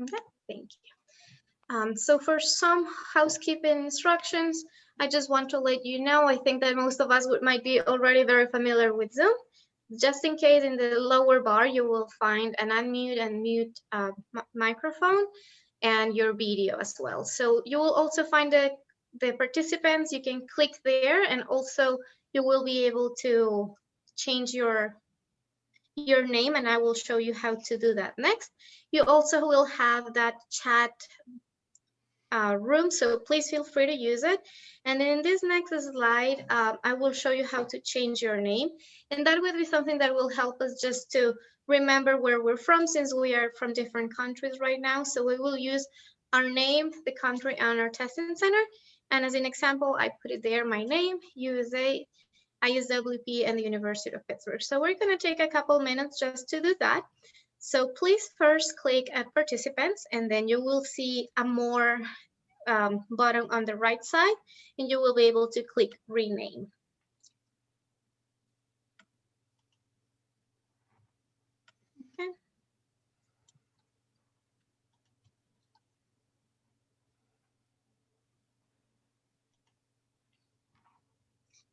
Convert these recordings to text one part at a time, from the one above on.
Okay, thank you. So for some housekeeping instructions, I just want to let you know, I think that most of us might be already very familiar with Zoom. Just in case, in the lower bar, you will find an unmute and mute microphone and your video as well. So you will also find the participants. You can click there, and also you will be able to change your name, and I will show you how to do that next. You also will have that chat room, so please feel free to use it. And in this next slide, I will show you how to change your name, and that will be something that will help us just to remember where we're from, since we are from different countries right now. So we will use our name, the country, and our testing center. And as an example, I put it there, my name, USA, ISWP, and the University of Pittsburgh. So we're going to take a couple minutes just to do that. So please first click at participants, and then you will see a more button on the right side, and you will be able to click rename. Okay.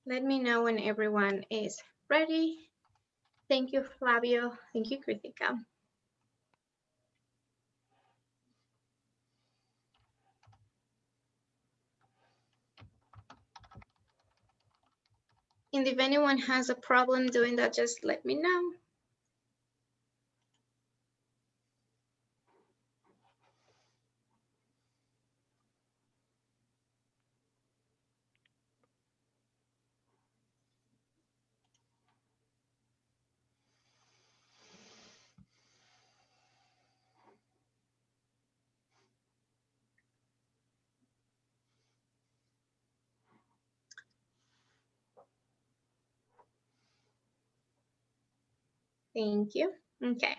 Let me know when everyone is ready. Thank you, Flavio. Thank you, Kritika. And if anyone has a problem doing that, just let me know. Thank you. Okay.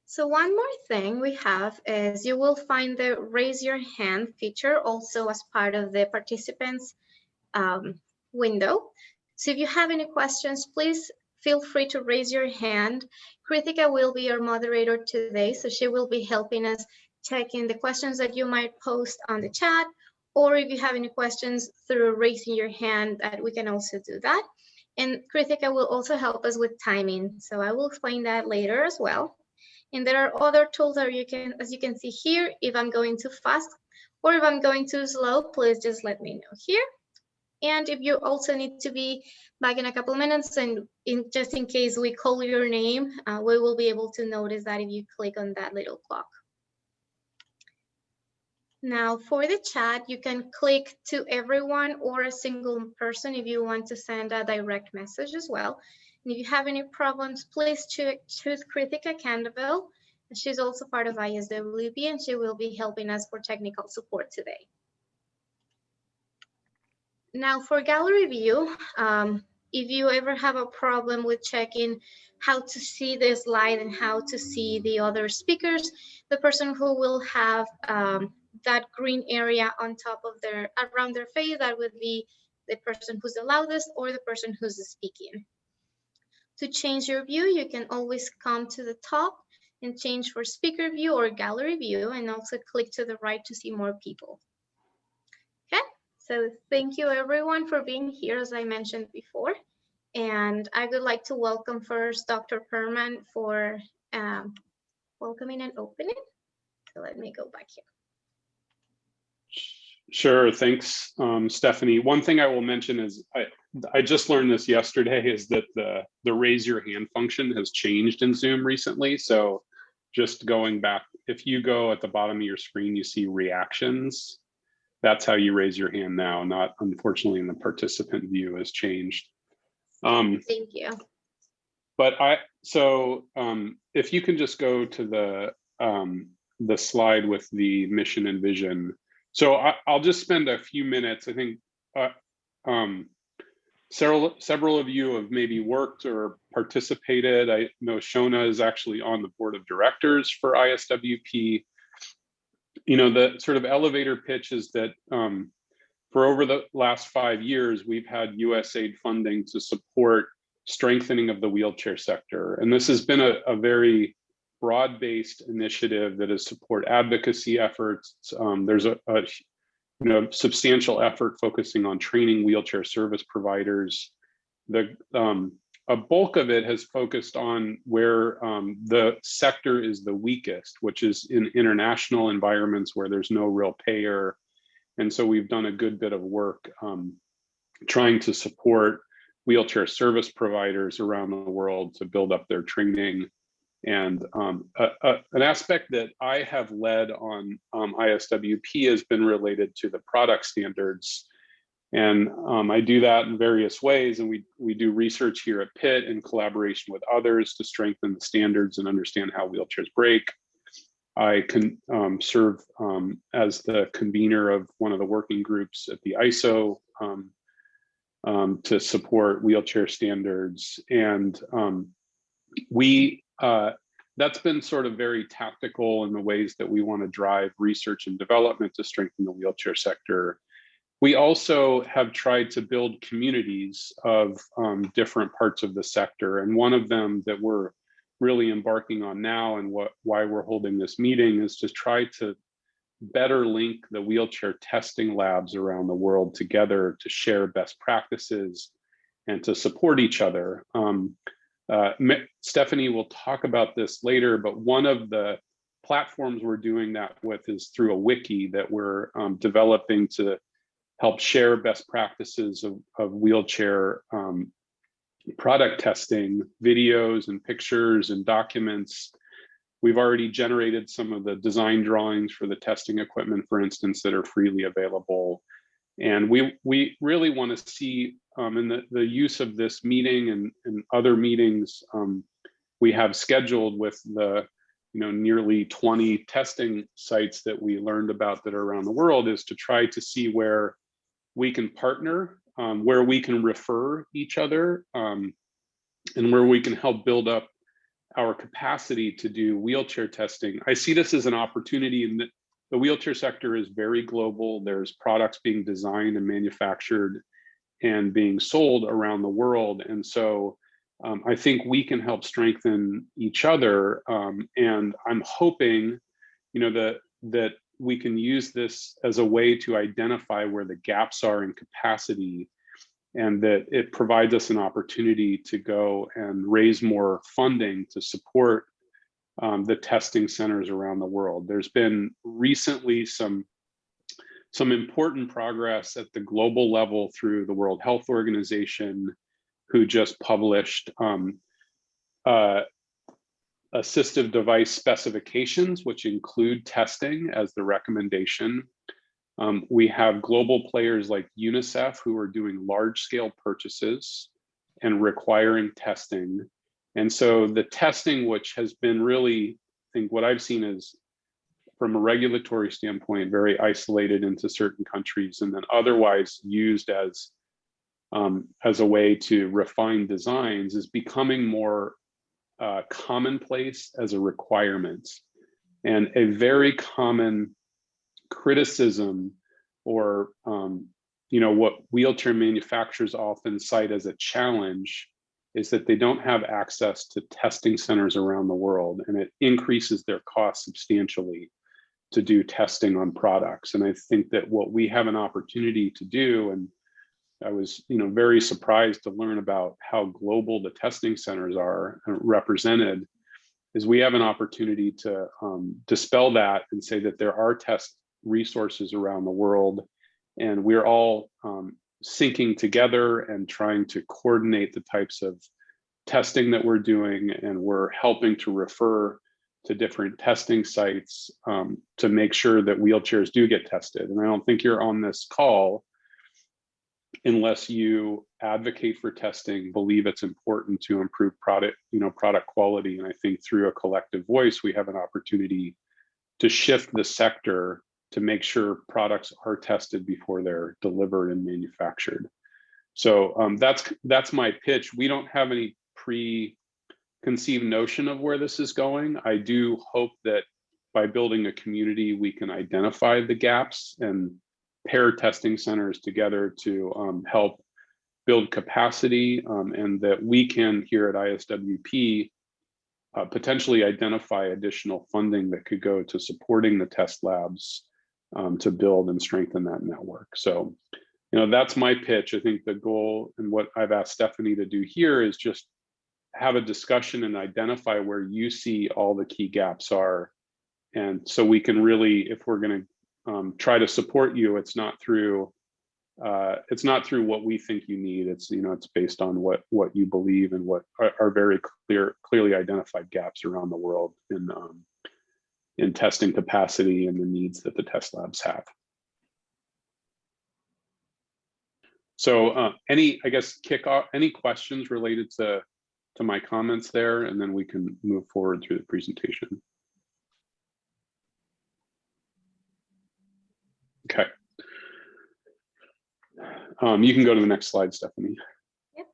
So one more thing we have is you will find the raise your hand feature also as part of the participants window. So if you have any questions, please feel free to raise your hand. Kritika will be your moderator today, so she will be helping us checking the questions that you might post on the chat, or if you have any questions through raising your hand, that we can also do that. And Kritika will also help us with timing, so I will explain that later as well. And there are other tools that you can, as you can see here, if I'm going too fast or if I'm going too slow, please just let me know here. And if you also need to be back in a couple minutes, and just in case we call your name, we will be able to notice that if you click on that little clock. Now for the chat, you can click to everyone or a single person if you want to send a direct message as well. And if you have any problems, please choose Kritika Candeville. She's also part of ISWP, and she will be helping us for technical support today. Now for gallery view, if you ever have a problem with checking how to see the slide and how to see the other speakers, the person who will have that green area on top of around their face, that would be the person who's the loudest or the person who's speaking. To change your view, you can always come to the top and change for speaker view or gallery view, and also click to the right to see more people. Okay, so thank you everyone for being here, as I mentioned before. And I would like to welcome first Dr. Perman for welcoming and opening. So let me go back here. Sure, thanks, Stephanie. One thing I will mention is I just learned this yesterday, is that the raise your hand function has changed in Zoom recently. So just going back, if you go at the bottom of your screen, you see reactions. That's how you raise your hand now, not unfortunately in the participant view has changed. Thank you. But if you can just go to the slide with the mission and vision. So I'll just spend a few minutes. I think several of you have maybe worked or participated. I know Shona is actually on the board of directors for ISWP. You know, the sort of elevator pitch is that for over the last 5 years, we've had USAID funding to support strengthening of the wheelchair sector. And this has been a very broad-based initiative that is support advocacy efforts. There's a substantial effort focusing on training wheelchair service providers. A bulk of it has focused on where the sector is the weakest, which is in international environments where there's no real payer. And so we've done a good bit of work trying to support wheelchair service providers around the world to build up their training. And an aspect that I have led on ISWP has been related to the product standards. And I do that in various ways. And we do research here at Pitt in collaboration with others to strengthen the standards and understand how wheelchairs break. I can serve as the convener of one of the working groups at the ISO to support wheelchair standards. And that's been sort of very tactical in the ways that we want to drive research and development to strengthen the wheelchair sector. We also have tried to build communities of different parts of the sector. And one of them that we're really embarking on now and why we're holding this meeting is to try to better link the wheelchair testing labs around the world together to share best practices and to support each other. Stephanie will talk about this later, but one of the platforms we're doing that with is through a wiki that we're developing to help share best practices of wheelchair product testing, videos and pictures and documents. We've already generated some of the design drawings for the testing equipment, for instance, that are freely available. And we really want to see in the use of this meeting and other meetings we have scheduled with the nearly 20 testing sites that we learned about that are around the world, is to try to see where we can partner, where we can refer each other, and where we can help build up our capacity to do wheelchair testing. I see this as an opportunity in that the wheelchair sector is very global. There's products being designed and manufactured and being sold around the world. And so I think we can help strengthen each other. And I'm hoping, that we can use this as a way to identify where the gaps are in capacity, and that it provides us an opportunity to go and raise more funding to support the testing centers around the world. There's been recently some important progress at the global level through the World Health Organization, who just published assistive device specifications, which include testing as the recommendation. We have global players like UNICEF who are doing large-scale purchases and requiring testing. And so the testing, which has been really, I think what I've seen is, from a regulatory standpoint, very isolated into certain countries, and then otherwise used as a way to refine designs, is becoming more commonplace as a requirement. And a very common criticism, or what wheelchair manufacturers often cite as a challenge, is that they don't have access to testing centers around the world, and it increases their costs substantially to do testing on products. And I think that what we have an opportunity to do, and I was very surprised to learn about how global the testing centers are represented, is we have an opportunity to dispel that and say that there are test resources around the world, and we're all syncing together and trying to coordinate the types of testing that we're doing, and we're helping to refer to different testing sites to make sure that wheelchairs do get tested. And I don't think you're on this call unless you advocate for testing, believe it's important to improve product quality. And I think through a collective voice, we have an opportunity to shift the sector to make sure products are tested before they're delivered and manufactured. So that's my pitch. We don't have any preconceived notion of where this is going. I do hope that by building a community, we can identify the gaps and pair testing centers together to help build capacity, and that we can here at ISWP potentially identify additional funding that could go to supporting the test labs to build and strengthen that network. So, that's my pitch. I think the goal and what I've asked Stephanie to do here is just have a discussion and identify where you see all the key gaps are. And so we can really, if we're going to try to support you, it's not through what we think you need. It's, it's based on what you believe and what are very clearly identified gaps around the world in testing capacity and the needs that the test labs have. So any questions related to my comments there, and then we can move forward through the presentation. Okay. You can go to the next slide, Stephanie. Yep.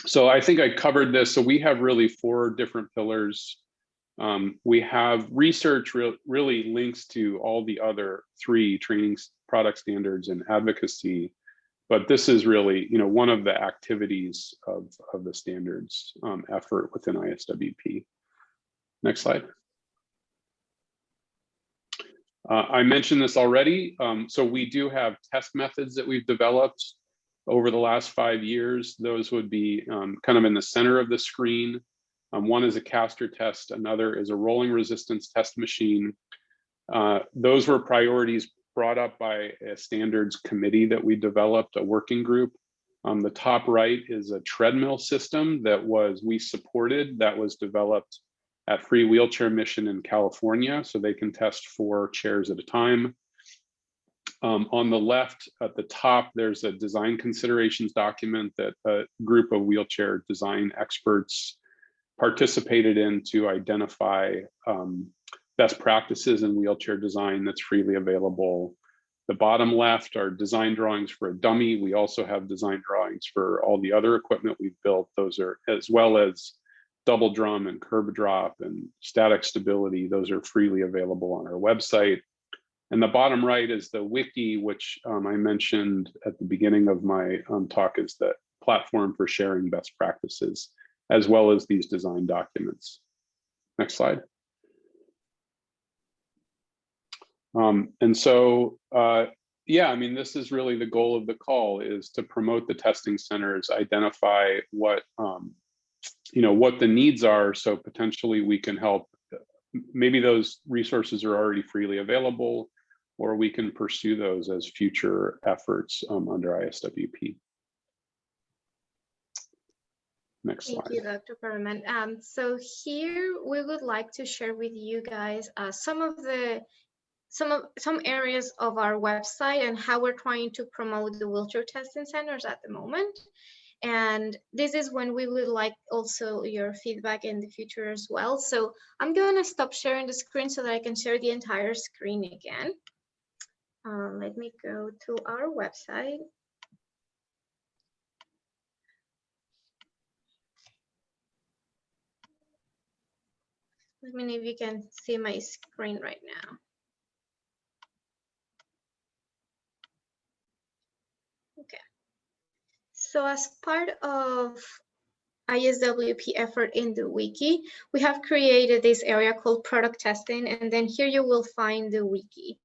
So I think I covered this. So we have really 4 different pillars. We have research really links to all the other 3 training product standards and advocacy, but this is really, one of the activities of the standards effort within ISWP. Next slide. I mentioned this already. So we do have test methods that we've developed over the last 5 years. Those would be kind of in the center of the screen. One is a caster test, another is a rolling resistance test machine. Those were priorities brought up by a standards committee that we developed, a working group. The top right is a treadmill system that we supported, that was developed at Free Wheelchair Mission in California, so they can test 4 chairs at a time. On the left at the top, there's a design considerations document that a group of wheelchair design experts participated in to identify best practices in wheelchair design that's freely available. The bottom left are design drawings for a dummy. We also have design drawings for all the other equipment we've built. Those are, as well as double drum and curb drop and static stability. Those are freely available on our website. And the bottom right is the wiki, which I mentioned at the beginning of my talk, is the platform for sharing best practices, as well as these design documents. Next slide. And so, yeah, I mean, this is really the goal of the call, is to promote the testing centers, identify what, what the needs are, so potentially we can help. Maybe those resources are already freely available, or we can pursue those as future efforts under ISWP. Next slide. Thank you, Dr. Perman. So here we would like to share with you guys some areas of our website and how we're trying to promote the wheelchair testing centers at the moment. And this is when we would like also your feedback in the future as well. So I'm going to stop sharing the screen so that I can share the entire screen again. Let me go to our website. Let me know if you can see my screen right now. Okay. So as part of ISWP effort in the wiki, we have created this area called product testing, and then here you will find the wiki.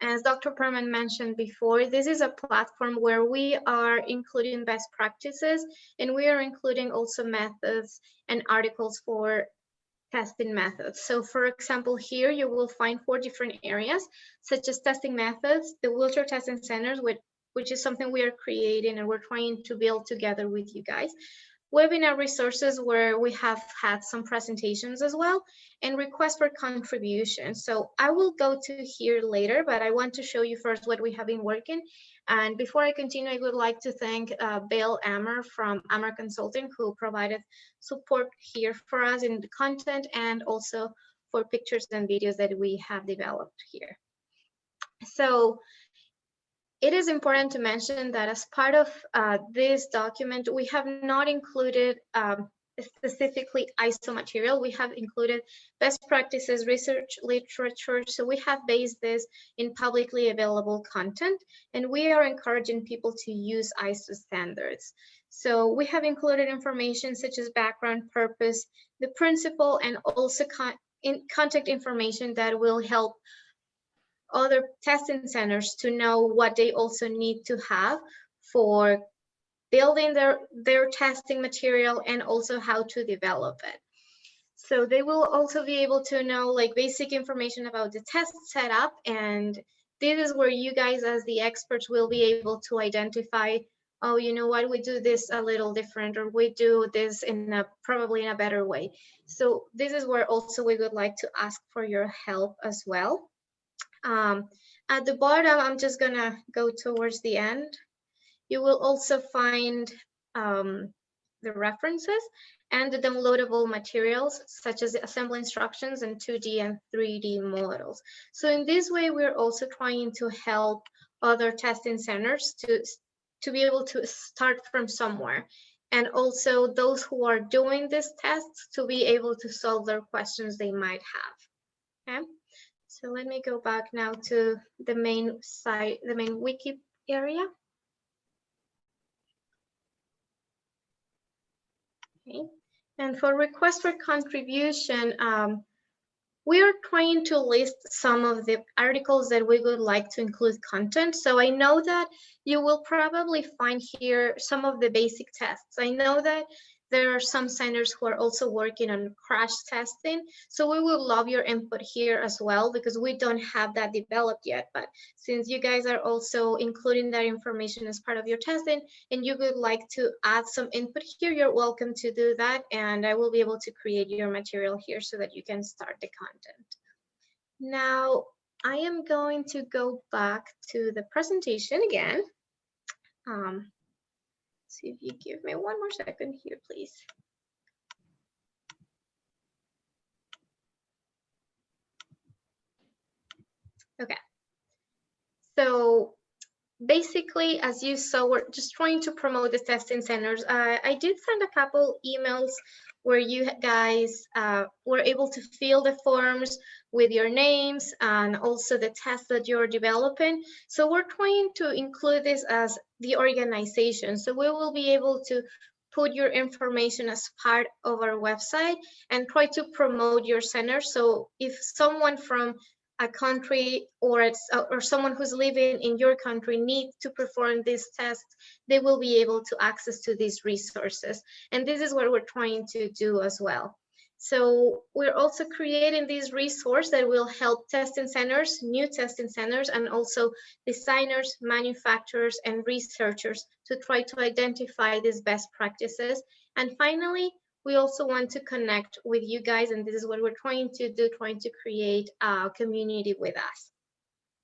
As Dr. Perman mentioned before, this is a platform where we are including best practices, and we are including also methods and articles for testing methods. So for example, here you will find 4 different areas, such as testing methods, the wheelchair testing centers, which is something we are creating and we're trying to build together with you guys. Webinar resources, where we have had some presentations as well, and requests for contributions. So I will go to here later, but I want to show you first what we have been working. And before I continue, I would like to thank Bill Ammer from Ammer Consulting, who provided support here for us in the content and also for pictures and videos that we have developed here. So it is important to mention that as part of this document, we have not included specifically ISO material. We have included best practices, research literature. So we have based this in publicly available content, and we are encouraging people to use ISO standards. So we have included information such as background, purpose, the principal, and also contact information that will help other testing centers to know what they also need to have for building their testing material and also how to develop it. So they will also be able to know like basic information about the test setup, and this is where you guys as the experts will be able to identify, oh, you know what, we do this a little different, or we do this in a probably in a better way. So this is where also we would like to ask for your help as well. At the bottom, I'm just gonna go towards the end. You will also find the references and the downloadable materials, such as the assembly instructions and 2D and 3D models. So in this way, we're also trying to help other testing centers to be able to start from somewhere. And also those who are doing these tests to be able to solve their questions they might have. Okay, so let me go back now to the main site, the main wiki area. Okay. And for request for contribution, we are trying to list some of the articles that we would like to include content. So I know that you will probably find here some of the basic tests. I know that there are some centers who are also working on crash testing. So we would love your input here as well, because we don't have that developed yet. But since you guys are also including that information as part of your testing and you would like to add some input here, you're welcome to do that. And I will be able to create your material here so that you can start the content. Now, I am going to go back to the presentation again. See if you give me one more second here, please. Okay. So basically, as you saw, we're just trying to promote the testing centers. I did send a couple emails where you guys were able to fill the forms with your names and also the tests that you're developing. So we're trying to include this as the organization. So we will be able to put your information as part of our website and try to promote your center. So if someone from a country or someone who's living in your country needs to perform this test, they will be able to access to these resources. And this is what we're trying to do as well. So we're also creating this resource that will help testing centers, new testing centers, and also designers, manufacturers, and researchers to try to identify these best practices. And finally, we also want to connect with you guys, and this is what we're trying to do, trying to create a community with us.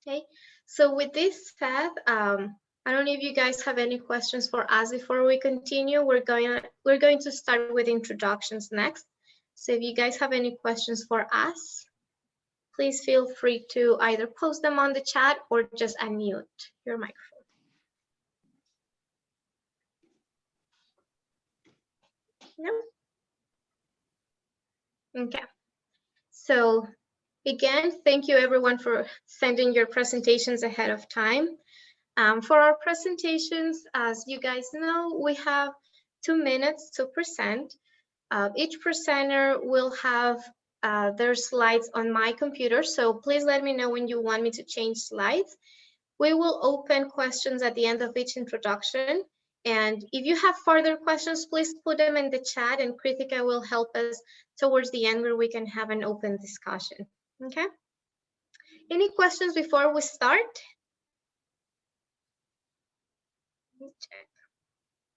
Okay, so with this said, I don't know if you guys have any questions for us before we continue. We're going to start with introductions next. So if you guys have any questions for us, please feel free to either post them on the chat or just unmute your microphone. No? Okay. So again, thank you everyone for sending your presentations ahead of time. For our presentations, as you guys know, we have 2 minutes to present. Each presenter will have their slides on my computer, so please let me know when you want me to change slides. We will open questions at the end of each introduction. And if you have further questions, please put them in the chat and Kritika will help us towards the end where we can have an open discussion. Okay? Any questions before we start? Let me check.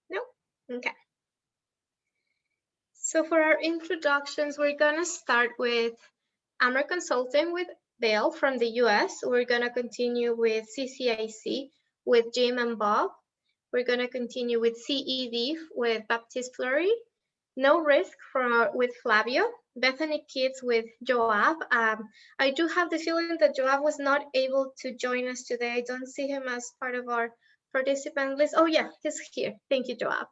No? Okay. So for our introductions, we're gonna start with Ammer Consulting with Dale from the US. We're gonna continue with CCIC with Jim and Bob. We're gonna continue with CED with Baptiste Fleury. No Risk with Flavio. Bethany Kids with Joab. I do have the feeling that Joab was not able to join us today. I don't see him as part of our participant list. Oh yeah, he's here. Thank you, Joab.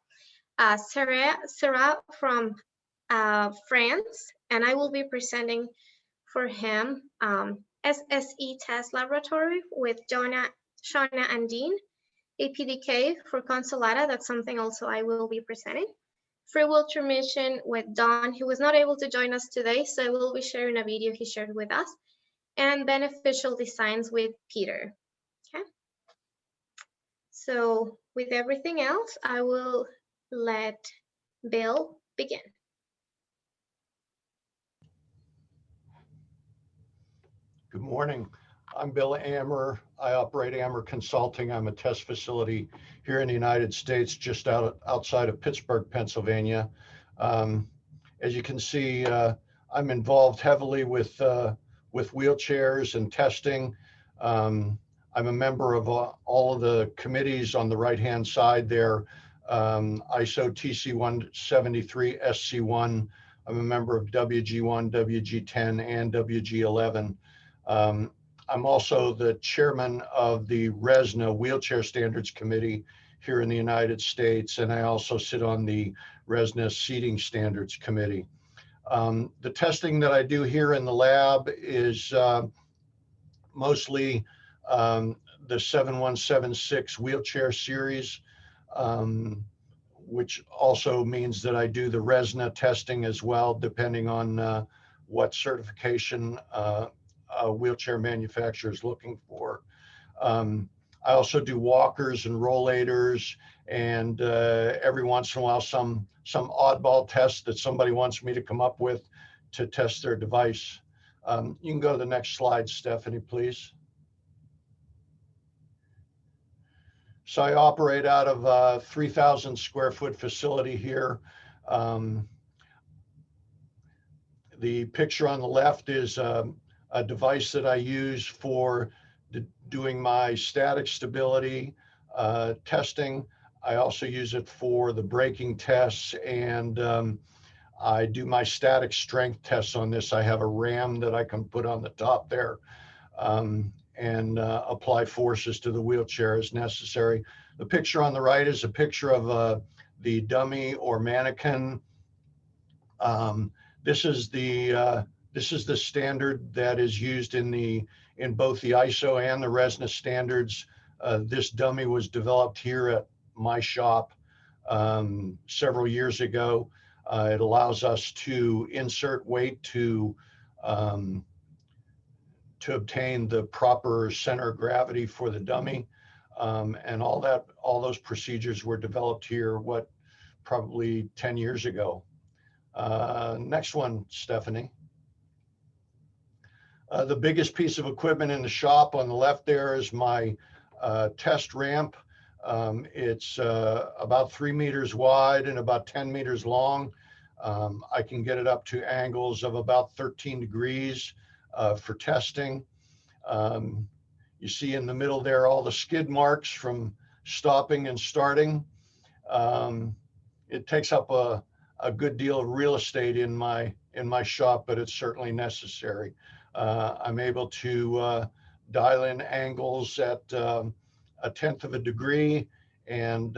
CERAH from France, and I will be presenting for him SSE Test Laboratory with Shauna and Dean. APDK for Consolata. That's something also I will be presenting. Free will transmission with Don, who was not able to join us today, so I will be sharing a video he shared with us. And beneficial designs with Peter. Okay. So with everything else, I will let Bill begin. Good morning. I'm Bill Ammer. I operate Ammer Consulting. I'm a test facility here in the United States, just outside of Pittsburgh, Pennsylvania. As you can see, I'm involved heavily with wheelchairs and testing. I'm a member of all of the committees on the right-hand side there. ISO TC 173 SC1. I'm a member of WG1, WG10, and WG11. I'm also the chairman of the RESNA Wheelchair Standards Committee here in the United States, and I also sit on the RESNA Seating Standards Committee. The testing that I do here in the lab is mostly the 7176 wheelchair series, which also means that I do the RESNA testing as well, depending on what certification a wheelchair manufacturer is looking for. I also do walkers and rollators, and every once in a while some oddball test that somebody wants me to come up with to test their device. You can go to the next slide, Stephanie, please. So I operate out of a 3,000 square foot facility here. The picture on the left is a device that I use for doing my static stability testing. I also use it for the braking tests, and I do my static strength tests on this. I have a ram that I can put on the top there and apply forces to the wheelchair as necessary. The picture on the right is a picture of the dummy or mannequin. This is the standard that is used in both the ISO and the RESNA standards. This dummy was developed here at my shop several years ago. It allows us to insert weight to obtain the proper center of gravity for the dummy, and all those procedures were developed here, probably 10 years ago. Next one, Stephanie. The biggest piece of equipment in the shop on the left there is my test ramp. It's about 3 meters wide and about 10 meters long. I can get it up to angles of about 13 degrees for testing. You see in the middle there all the skid marks from stopping and starting. It takes up a good deal of real estate in my shop, but it's certainly necessary. I'm able to dial in angles at 1/10 of a degree, and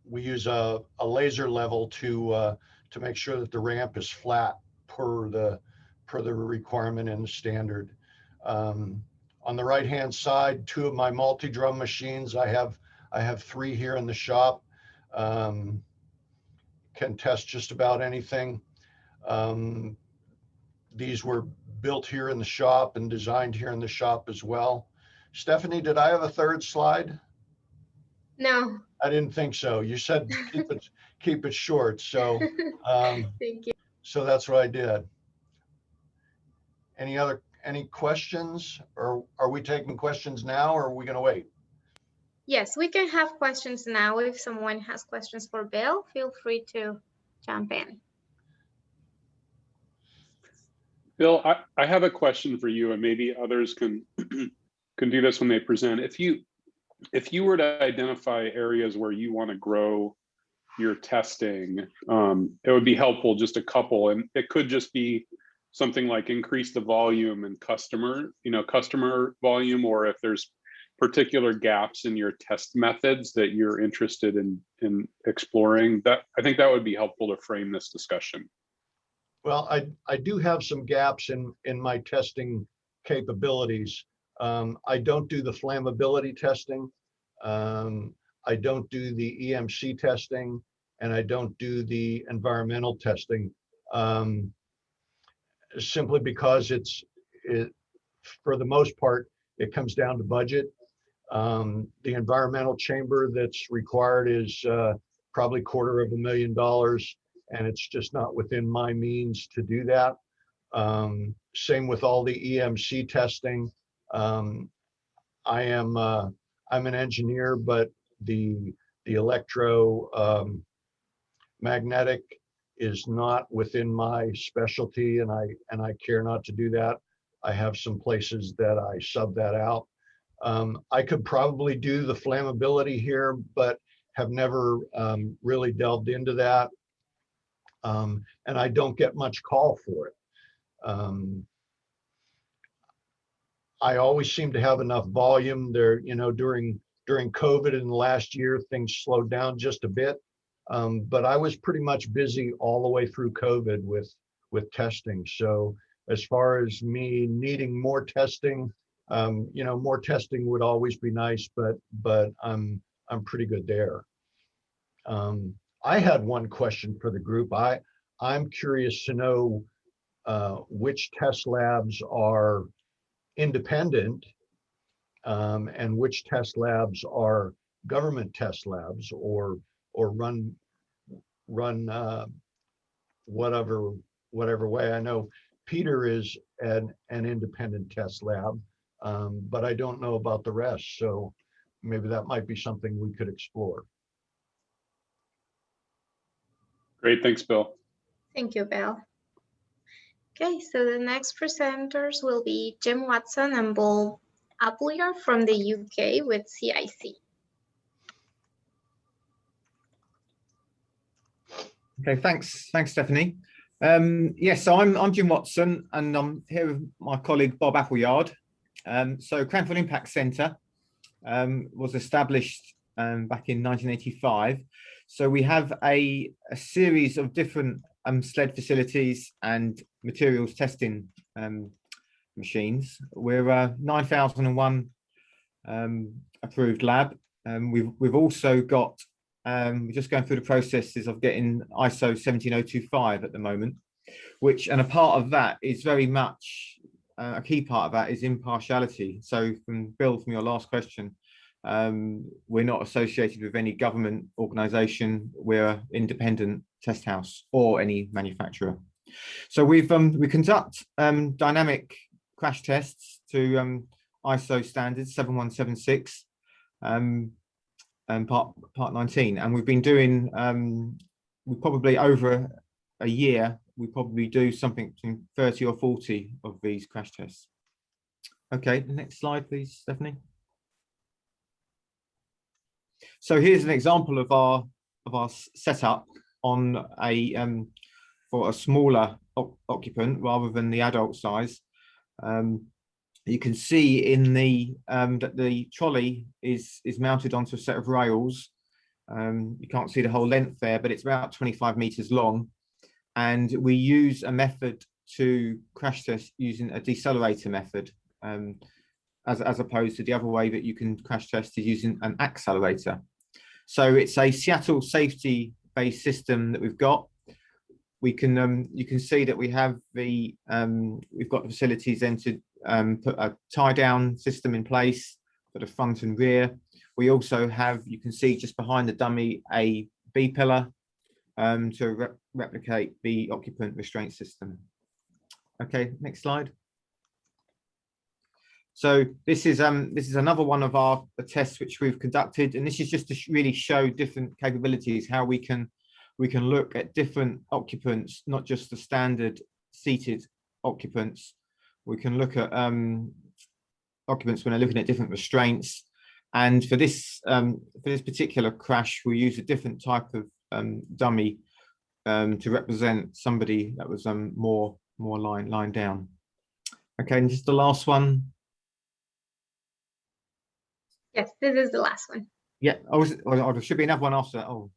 we use a laser level to make sure that the ramp is flat per the requirement in the standard. On the right-hand side, 2 of my multi-drum machines. I have 3 here in the shop. Can test just about anything. These were built here in the shop and designed here in the shop as well. Stephanie, did I have a third slide? No. I didn't think so. You said keep it short. So Thank you. So that's what I did. Any questions, or are we taking questions now, or are we going to wait? Yes, we can have questions now. If someone has questions for Bill, feel free to jump in. Bill, I have a question for you, and maybe others can do this when they present. If you were to identify areas where you want to grow your testing, it would be helpful, just a couple, and it could just be something like increase the volume and customer volume, or if there's particular gaps in your test methods that you're interested in exploring. That I think that would be helpful to frame this discussion. Well, I do have some gaps in my testing capabilities. I don't do the flammability testing. I don't do the EMC testing, and I don't do the environmental testing, simply because for the most part, it comes down to budget. The environmental chamber that's required is probably $250,000, and it's just not within my means to do that. Same with all the EMC testing. I'm an engineer, but the electromagnetic is not within my specialty, and I care not to do that. I have some places that I sub that out. I could probably do the flammability here, but have never really delved into that. And I don't get much call for it. I always seem to have enough volume there. During COVID in the last year, things slowed down just a bit. But I was pretty much busy all the way through COVID with testing. So as far as me needing more testing, more testing would always be nice, but I'm pretty good there. I had one question for the group. I'm curious to know which test labs are independent, and which test labs are government test labs or run whatever way. I know Peter is an independent test lab, but I don't know about the rest. So maybe that might be something we could explore. Great, thanks, Bill. Thank you, Bill. Okay, so the next presenters will be Jim Watson and Paul Applyer from the UK with CIC. Okay, thanks, Stephanie. Yes, so I'm Jim Watson, and I'm here with my colleague Bob Appleyard. So Cranfied Impact Centre was established back in 1985. So we have a series of different SLED facilities and materials testing machines. We're a 9001 approved lab. We've also got, we're just going through the processes of getting ISO 17025 at the moment, and a part of that is very much, a key part of that is impartiality. So from Bill, from your last question, we're not associated with any government organisation. We're an independent test house or any manufacturer. So we conduct dynamic crash tests to ISO standards 7176 and part 19, and we've been doing we probably over a year we probably do something between 30 or 40 of these crash tests. Okay, the next slide please, Stephanie. So here's an example of our setup on a for a smaller occupant rather than the adult size. You can see in that the trolley is mounted onto a set of rails. You can't see the whole length there, but it's about 25 meters long, and we use a method to crash test using a decelerator method, as opposed to the other way that you can crash test is using an accelerator. So it's a Seattle safety-based system that we've got. We can you can see that we have we've got the facilities then to put a tie-down system in place for the front and rear. We also have, you can see just behind the dummy, a B-pillar to replicate the occupant restraint system. Okay, next slide. So this is another one of our tests which we've conducted, and this is just to really show different capabilities, how we can look at different occupants, not just the standard seated occupants. We can look at occupants when they're looking at different restraints. And for this particular crash, we use a different type of dummy to represent somebody that was more lying down. Okay, and just the last one. Yes, this is the last one. Yeah, oh, there should be another one after that. Oh,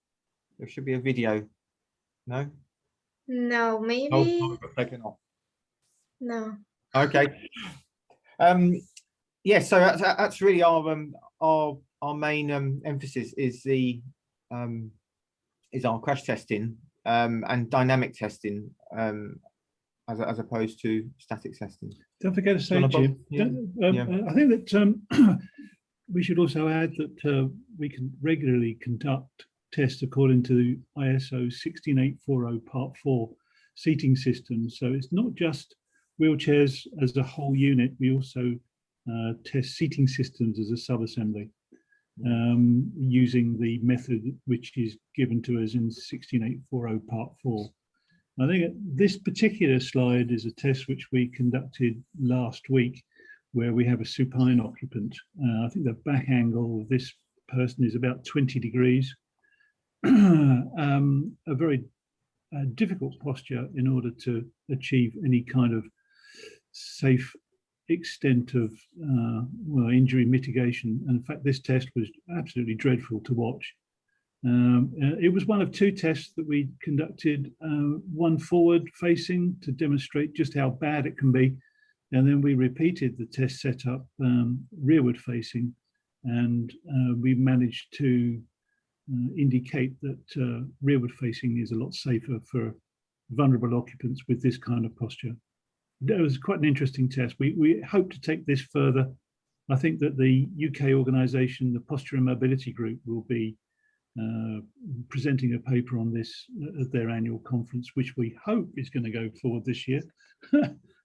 there should be a video. No? No, maybe. Oh, taken off. No. Okay. Yeah, so that's really our our main emphasis is our crash testing and dynamic testing as opposed to static testing. Don't forget to say, Jim, I think that we should also add that we can regularly conduct tests according to ISO 16840 Part 4 seating systems. So it's not just wheelchairs as a whole unit. We also test seating systems as a sub-assembly using the method which is given to us in 16840 Part 4. I think this particular slide is a test which we conducted last week, where we have a supine occupant. I think the back angle of this person is about 20 degrees. A very difficult posture in order to achieve any kind of safe extent of injury mitigation. And in fact, this test was absolutely dreadful to watch. It was one of two tests that we conducted, one forward facing to demonstrate just how bad it can be. And then we repeated the test setup rearward facing, and we managed to indicate that rearward facing is a lot safer for vulnerable occupants with this kind of posture. It was quite an interesting test. We hope to take this further. I think that the UK organisation, the Posture and Mobility Group, will be presenting a paper on this at their annual conference, which we hope is going to go forward this year.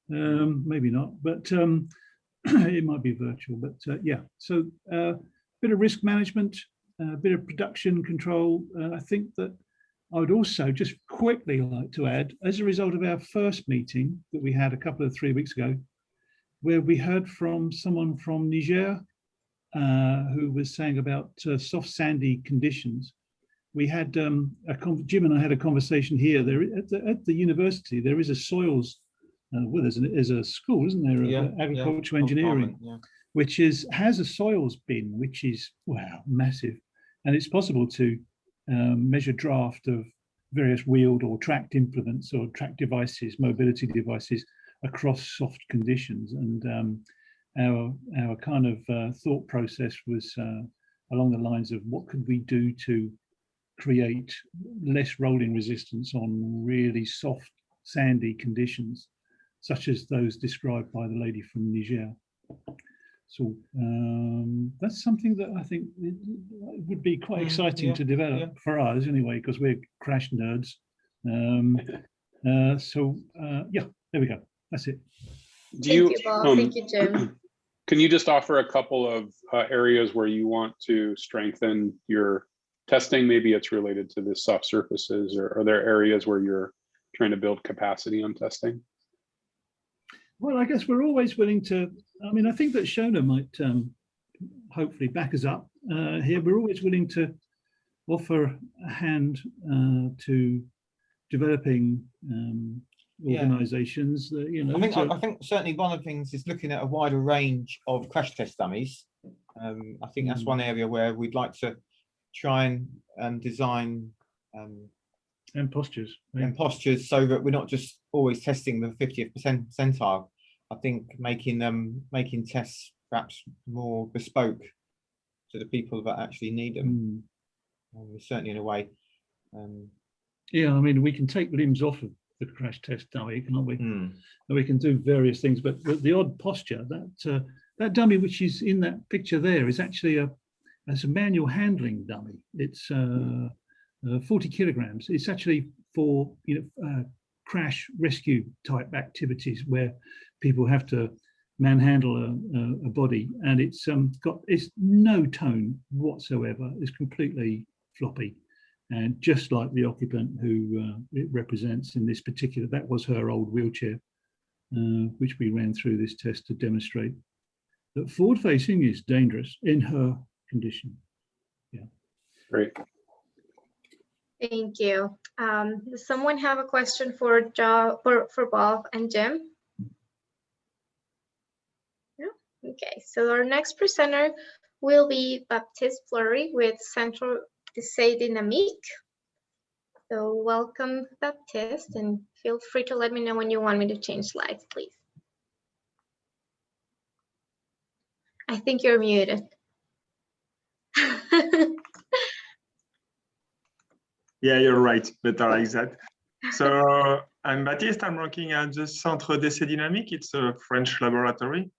Maybe not, but it might be virtual. But yeah, so a bit of risk management, a bit of production control. I think that I would also just quickly like to add, as a result of our first meeting that we had a couple of 3 weeks ago, where we heard from someone from Niger who was saying about soft sandy conditions. We had Jim and I had a conversation here. There at the university, there is a soils well, there's a school, isn't there, of agricultural engineering, which has a soils bin, which is massive, and it's possible to measure draft of various wheeled or tracked implements or tracked devices, mobility devices across soft conditions. And our kind of thought process was along the lines of what could we do to create less rolling resistance on really soft, sandy conditions, such as those described by the lady from Niger. So that's something that I think would be quite exciting to develop for us anyway, because we're crash nerds. Yeah, there we go. That's it. Thank you, Bob. Thank you, Jim. Can you just offer a couple of areas where you want to strengthen your testing? Maybe it's related to the soft surfaces, or are there areas where you're trying to build capacity on testing? Well, I guess we're always willing to, I mean, I think that Shona might hopefully back us up here. We're always willing to offer a hand to developing organizations that, you know. I think certainly one of the things is looking at a wider range of crash test dummies. I think that's one area where we'd like to try and design and postures. And postures, so that we're not just always testing the 50th percentile. I think making tests perhaps more bespoke to the people that actually need them. Certainly in a way. Yeah, I mean, we can take limbs off of the crash test dummy, can't we? And we can do various things, but the odd posture, that dummy which is in that picture there is actually a manual handling dummy. It's 40 kilograms. It's actually for crash rescue type activities where people have to manhandle a body, and it's no tone whatsoever. It's completely floppy, and just like the occupant who it represents in this particular, that was her old wheelchair, which we ran through this test to demonstrate that forward facing is dangerous in her condition. Yeah. Great. Thank you. Does someone have a question for Bob and Jim? Yeah. Okay, so our next presenter will be Baptiste Fleury with Centre d'Essai Dynamiques. So welcome, Baptiste, and feel free to let me know when you want me to change slides, please. I think you're muted. Yeah, you're right. Better like that. So I'm Baptiste. I'm working at the Centre d'Essais Dynamiques. It's a French laboratory,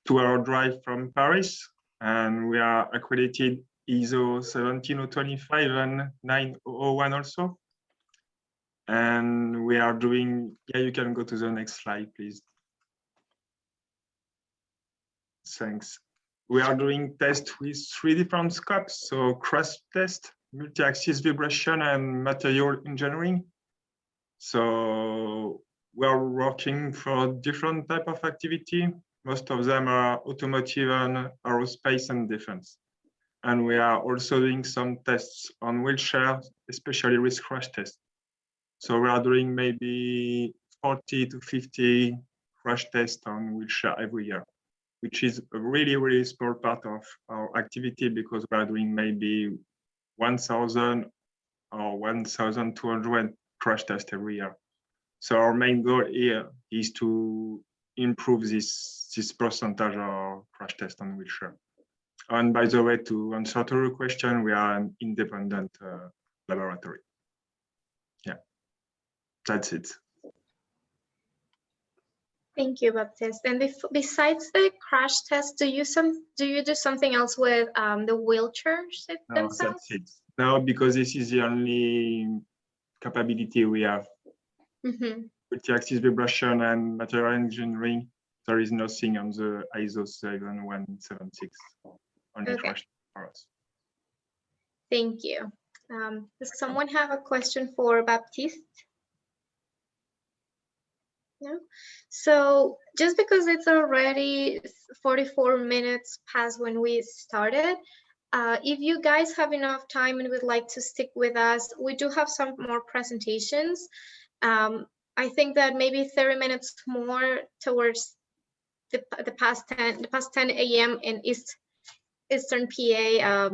2-hour drive from Paris. And we are accredited ISO 17025 and 9001 also. And we are doing, yeah, you can go to the next slide, please. Thanks. We are doing tests with 3 different scopes. So crash test, multi-axis vibration, and material engineering. So we are working for different type of activity. Most of them are automotive and aerospace and defense. And we are also doing some tests on wheelchairs, especially risk crash tests. So we are doing maybe 40 to 50 crash tests on wheelchair every year, which is a really, really small part of our activity because we are doing maybe 1,000 or 1,200 crash tests every year. So our main goal here is to improve this percentage of crash tests on wheelchair. And by the way, to answer to your question, we are an independent laboratory. Yeah, that's it. Thank you, Baptiste. And besides the crash test, do you do something else with the wheelchairs themselves? That's it. No, because this is the only capability we have. Multi-axis vibration and material engineering. There is nothing on the ISO 7176 on the crash for us. Thank you. Does someone have a question for Baptiste? No? So just because it's already 44 minutes past when we started, if you guys have enough time and would like to stick with us, we do have some more presentations. I think that maybe 30 minutes more towards the past 10 a.m. in Eastern PA,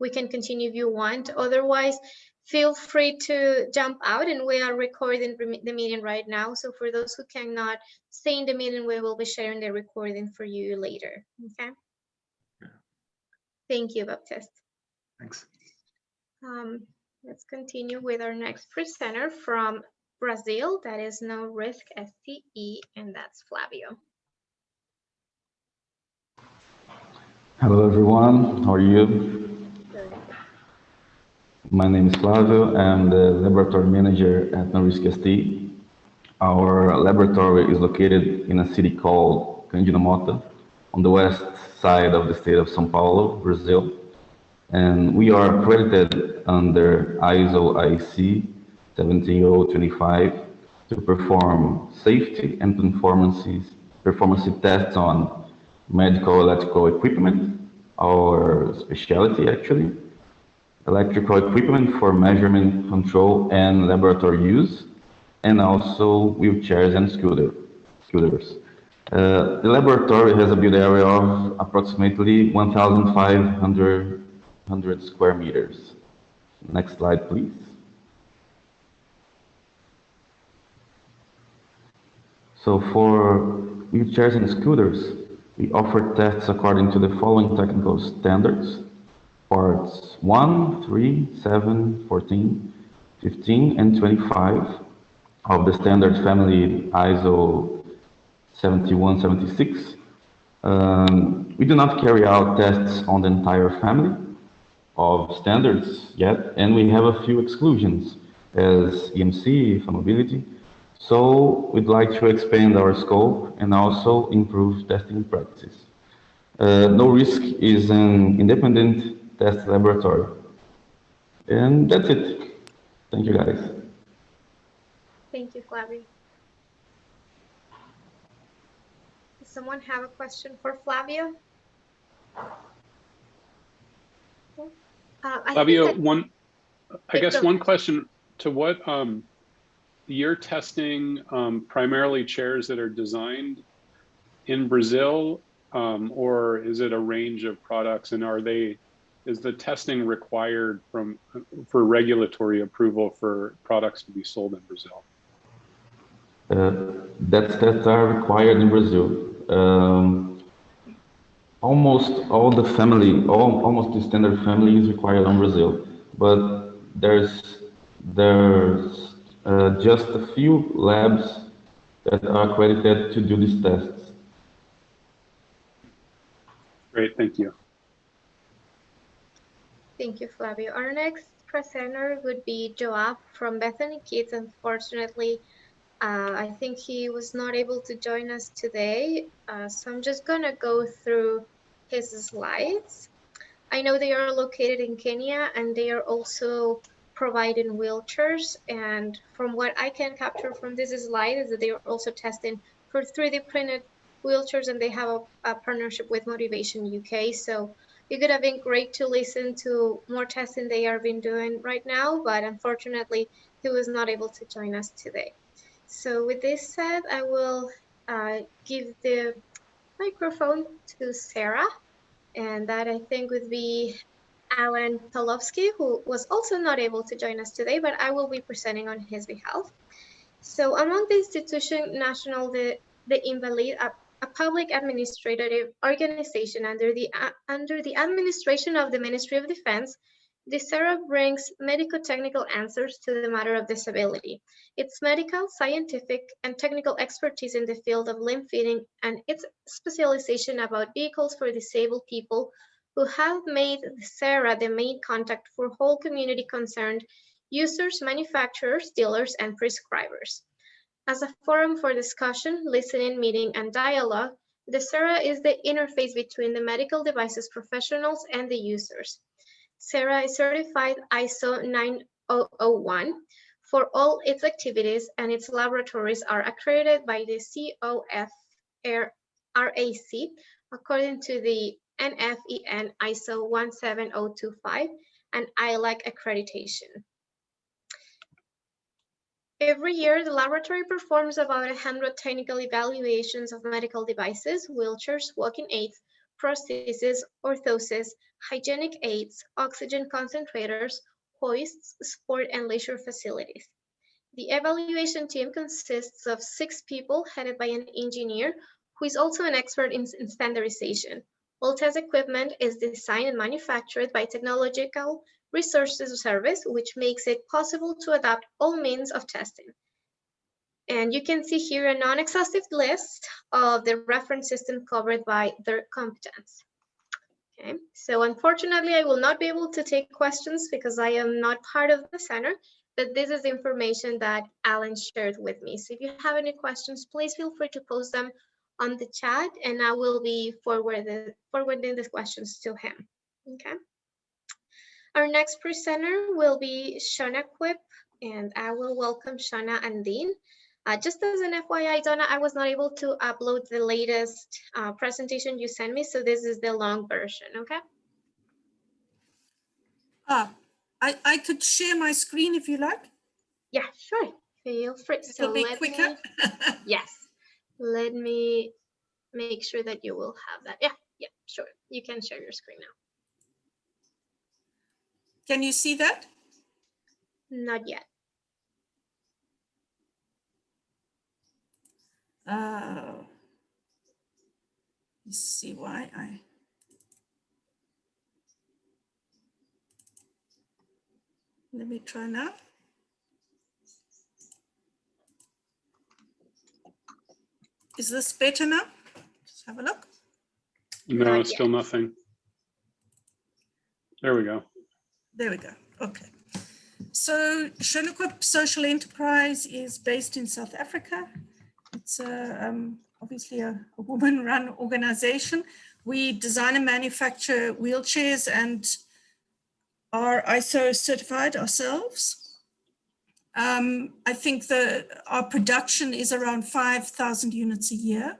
we can continue if you want. Otherwise, feel free to jump out, and we are recording the meeting right now. So for those who cannot stay in the meeting, we will be sharing the recording for you later. Okay. Yeah. Thank you, Baptiste. Thanks. Let's continue with our next presenter from Brazil. That is now Risk STE, and that's Flavio. Hello everyone, how are you? Good. My name is Flavio. I'm the laboratory manager at Risk STE. Our laboratory is located in a city called Cândido Mota on the west side of the state of São Paulo, Brazil. And we are accredited under ISO IEC 17025 to perform safety and performance tests on medical electrical equipment, our specialty actually, electrical equipment for measurement, control, and laboratory use, and also wheelchairs and scooters. The laboratory has a build area of approximately 1,500 square meters. Next slide, please. So for wheelchairs and scooters, we offer tests according to the following technical standards: parts 1, 3, 7, 14, 15, and 25 of the standard family ISO 7176. We do not carry out tests on the entire family of standards yet, and we have a few exclusions as EMC, flammability. So we'd like to expand our scope and also improve testing practices. No Risk is an independent test laboratory. And that's it. Thank you, guys. Thank you, Flavio. Does someone have a question for Flavio? Flavio, I guess one question: to what you're testing primarily chairs that are designed in Brazil, or is it a range of products, and is the testing required for regulatory approval for products to be sold in Brazil? That tests are required in Brazil. almost all the family, almost the standard family is required on Brazil, but there's just a few labs that are accredited to do these tests. Great, thank you. Thank you, Flavio. Our next presenter would be Joab from Bethany Kids. Unfortunately, I think he was not able to join us today, so I'm just gonna go through his slides. I know they are located in Kenya and they are also providing wheelchairs. And from what I can capture from this slide is that they are also testing for 3D printed wheelchairs, and they have a partnership with Motivation UK. So it could have been great to listen to more testing they are been doing right now, but unfortunately he was not able to join us today. So with this said, I will give the microphone to CERAH, and that I think would be Alan Palowski, who was also not able to join us today, but I will be presenting on his behalf. So among the institution national, the Invalid, a public administrative organization under the administration of the Ministry of Defense, the CERAH brings medico-technical answers to the matter of disability. Its medical, scientific, and technical expertise in the field of limb fitting and its specialization about vehicles for disabled people who have made the CERAH the main contact for whole community concerned users, manufacturers, dealers, and prescribers. As a forum for discussion, listening, meeting, and dialogue, the CERAH is the interface between the medical devices professionals and the users. CERAH is certified ISO 9001 for all its activities, and its laboratories are accredited by the COFRAC according to the NFEN ISO 17025 and ILAC accreditation. Every year, the laboratory performs about 100 technical evaluations of medical devices, wheelchairs, walking aids, prostheses, orthoses, hygienic aids, oxygen concentrators, hoists, sport and leisure facilities. The evaluation team consists of 6 people headed by an engineer who is also an expert in standardization. All test equipment is designed and manufactured by Technological Resources Service, which makes it possible to adapt all means of testing. And you can see here a non-exhaustive list of the reference system covered by their competence. Okay, so unfortunately, I will not be able to take questions because I am not part of the center, but this is the information that Alan shared with me. So if you have any questions, please feel free to post them on the chat and I will be forwarding the questions to him. Okay. Our next presenter will be Shona Quip, and I will welcome Shona and Dean. Just as an FYI, Donna, I was not able to upload the latest presentation you sent me, so this is the long version, okay? I could share my screen if you like. Yeah, sure, feel free. It'll be quicker. Yes, let me make sure that you will have that. Yeah, sure. You can share your screen now. Can you see that? Not yet. Let's see why let me try now. Is this better now? Just have a look. No, it's still nothing. There we go. There we go. Okay. So Shona Quip Social Enterprise is based in South Africa. It's obviously a woman-run organization. We design and manufacture wheelchairs and are ISO certified ourselves. I think our production is around 5,000 units a year.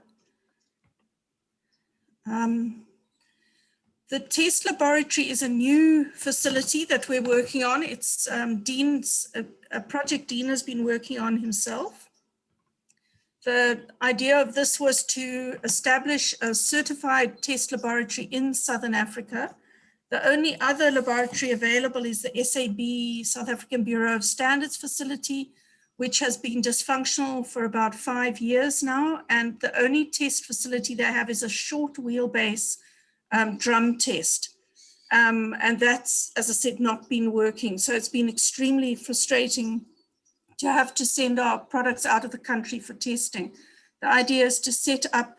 The test laboratory is a new facility that we're working on. It's a project Dean has been working on himself. The idea of this was to establish a certified test laboratory in Southern Africa. The only other laboratory available is the SAB, South African Bureau of Standards facility, which has been dysfunctional for about 5 years now. And the only test facility they have is a short wheelbase drum test. And that's, as I said, not been working. So it's been extremely frustrating to have to send our products out of the country for testing. The idea is to set up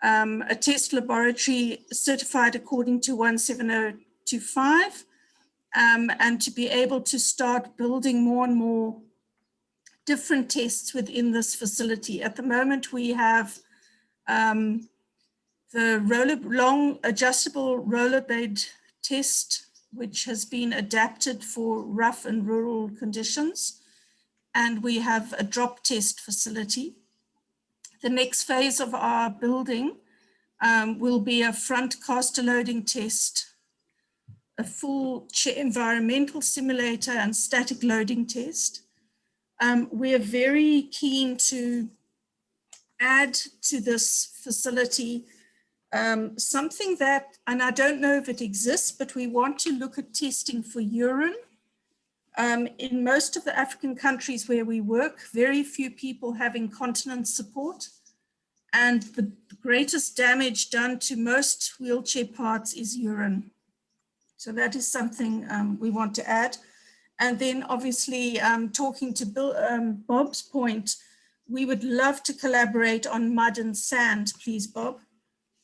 a test laboratory certified according to 17025, and to be able to start building more and more different tests within this facility. At the moment, we have the long adjustable rollerblade test, which has been adapted for rough and rural conditions. And we have a drop test facility. The next phase of our building will be a front caster loading test, a full environmental simulator and static loading test. We are very keen to add to this facility something that, and I don't know if it exists, but we want to look at testing for urine. In most of the African countries where we work, very few people have incontinence support. And the greatest damage done to most wheelchair parts is urine. So that is something we want to add. And then obviously talking to Bob's point, we would love to collaborate on mud and sand, please, Bob.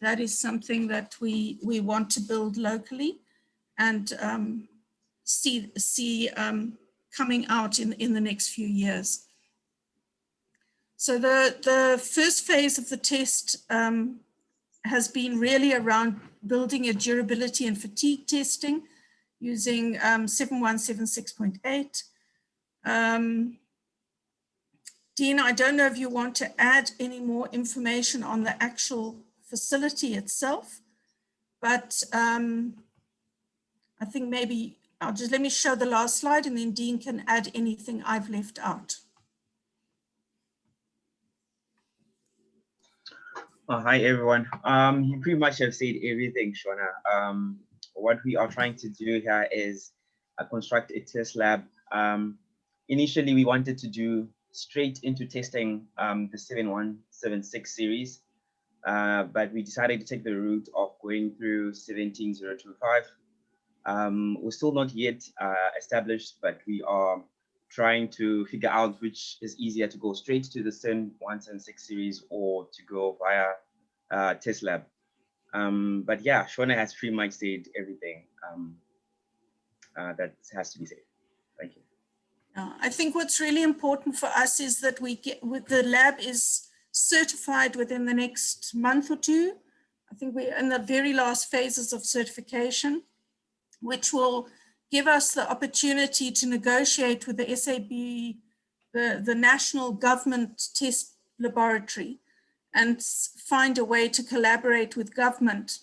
That is something that we want to build locally and see coming out in the next few years. So the first phase of the test has been really around building a durability and fatigue testing using 7176.8. Dean, I don't know if you want to add any more information on the actual facility itself, but I think maybe let me show the last slide and then Dean can add anything I've left out. Hi, everyone. You pretty much have said everything, Shona. What we are trying to do here is construct a test lab. Initially, we wanted to do straight into testing the 7176 series, but we decided to take the route of going through 17025. We're still not yet established, but we are trying to figure out which is easier to go straight to the 7176 series or to go via test lab. But yeah, Shona has pretty much said everything that has to be said. Thank you. I think what's really important for us is that the lab is certified within the next month or two. I think we're in the very last phases of certification, which will give us the opportunity to negotiate with the SAB, the national government test laboratory, and find a way to collaborate with government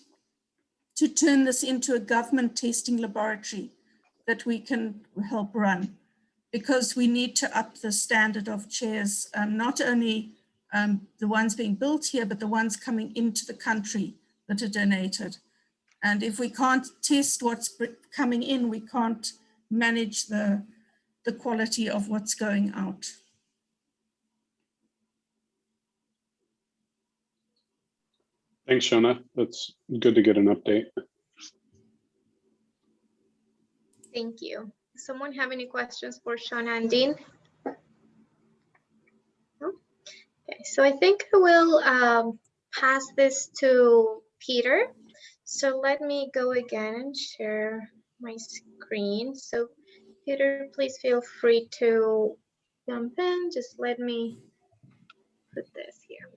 to turn this into a government testing laboratory that we can help run, because we need to up the standard of chairs, not only the ones being built here, but the ones coming into the country that are donated. And if we can't test what's coming in, we can't manage the quality of what's going out. Thanks, Shona. That's good to get an update. Thank you. Does someone have any questions for Shona and Dean? No? Okay, so I think I will pass this to Peter. So let me go again and share my screen. So Peter, please feel free to jump in. Just let me put this here.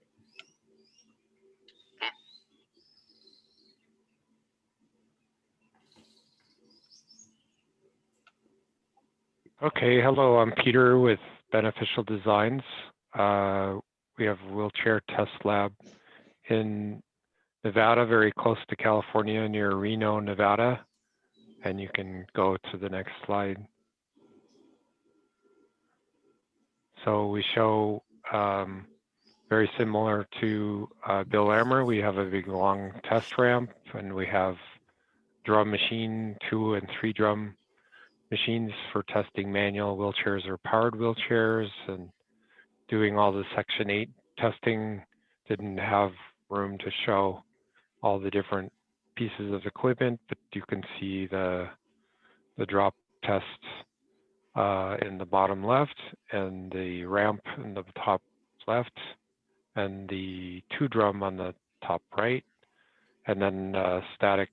Okay, hello, I'm Peter with Beneficial Designs. We have a wheelchair test lab in Nevada, very close to California, near Reno, Nevada. And you can go to the next slide. So we show very similar to Bill Ammer. We have a big long test ramp, and we have drum machine, 2 and 3 drum machines for testing manual wheelchairs or powered wheelchairs, and doing all the Section 8 testing. Didn't have room to show all the different pieces of equipment, but you can see the drop test in the bottom left, and the ramp in the top left, and the 2-drum on the top right, and then static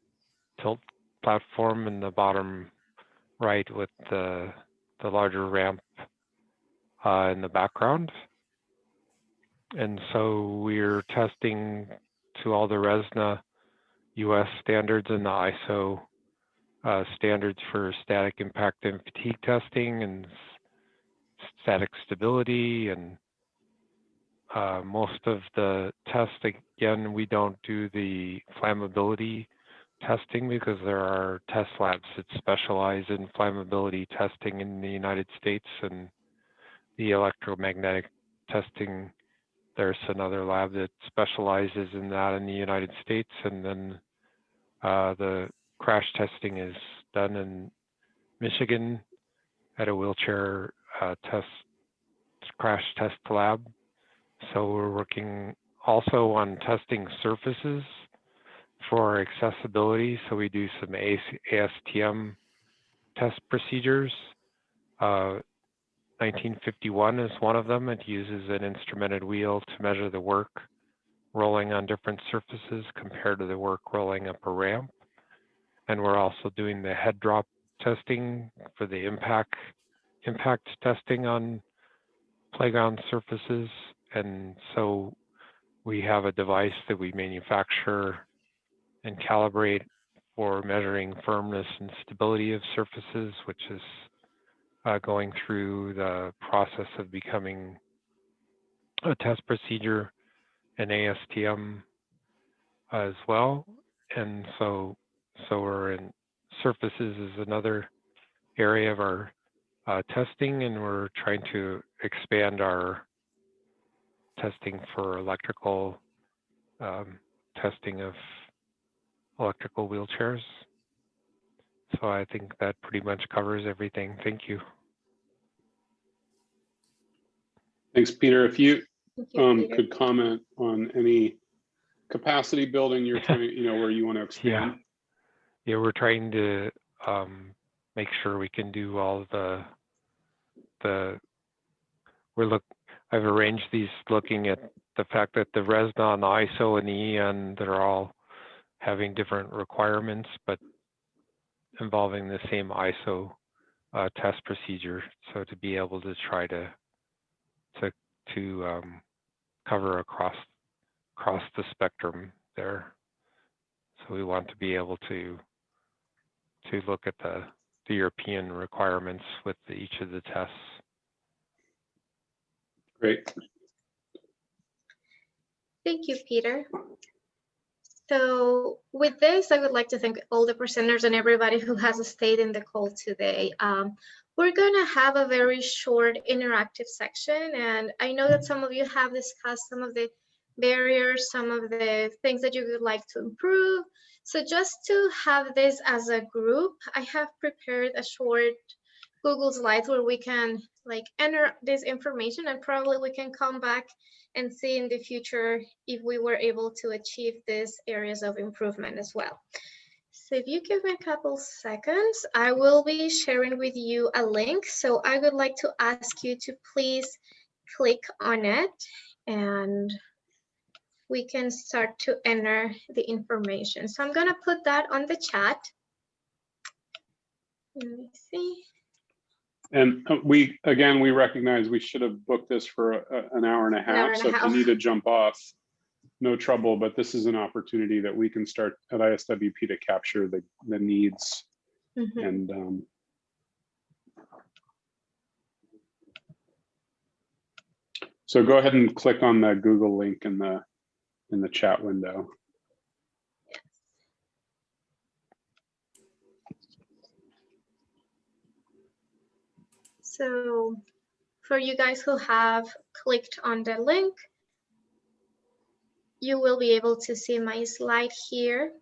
tilt platform in the bottom right with the larger ramp in the background. And so we're testing to all the RESNA US standards and the ISO standards for static impact and fatigue testing and static stability. And most of the tests, again, we don't do the flammability testing because there are test labs that specialize in flammability testing in the United States, and the electromagnetic testing, there's another lab that specializes in that in the United States. And then the crash testing is done in Michigan at a wheelchair crash test lab. So we're working also on testing surfaces for accessibility. So we do some ASTM test procedures. 1951 is one of them. It uses an instrumented wheel to measure the work rolling on different surfaces compared to the work rolling up a ramp. And we're also doing the head drop testing for the impact testing on playground surfaces. And so we have a device that we manufacture and calibrate for measuring firmness and stability of surfaces, which is going through the process of becoming a test procedure in ASTM as well. And so we're in surfaces is another area of our testing, and we're trying to expand our testing for electrical testing of electrical wheelchairs. So I think that pretty much covers everything. Thank you. Thanks, Peter. If you Peter. could comment on any capacity building you're trying, where you want to expand. Yeah, we're trying to make sure we can do all I've arranged these looking at the fact that the RESNA and the ISO and the EN that are all having different requirements, but involving the same ISO test procedure. So to be able to try to cover across the spectrum there. So we want to be able to look at the European requirements with each of the tests. Great. Thank you, Peter. So with this, I would like to thank all the presenters and everybody who has stayed in the call today. We're going to have a very short interactive section, and I know that some of you have discussed some of the barriers, some of the things that you would like to improve. So just to have this as a group, I have prepared a short Google Slides where we can enter this information, and probably we can come back and see in the future if we were able to achieve these areas of improvement as well. So if you give me a couple seconds, I will be sharing with you a link. So I would like to ask you to please click on it, and we can start to enter the information. So I'm going to put that on the chat. Let me see. And we recognize we should have booked this for an hour and a half. So if you need to jump off, no trouble, but this is an opportunity that we can start at ISWP to capture the needs. Mm-hmm. And so go ahead and click on the Google link in the chat window. So for you guys who have clicked on the link, you will be able to see my slide here.